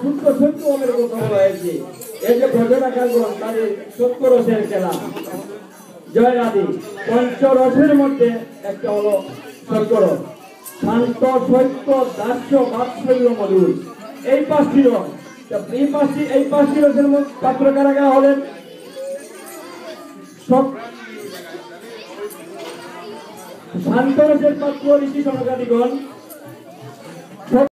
সূত্র সত্য অমের কথা হয়েছে। এই যে ঘটনাকারগণ তাদের সত্য রসের খেলা জয় রাধে। পঞ্চরসের মধ্যে একটা হলো সত্যরস, শান্ত সত্য দাস্য বাৎসল্য মধুর। এই পাঁচটি রস, এই পাঁচটি রসের পাত্র কারা কারা হলেন? শান্ত রসের পাত্র ঋষি সনকাদিগণ,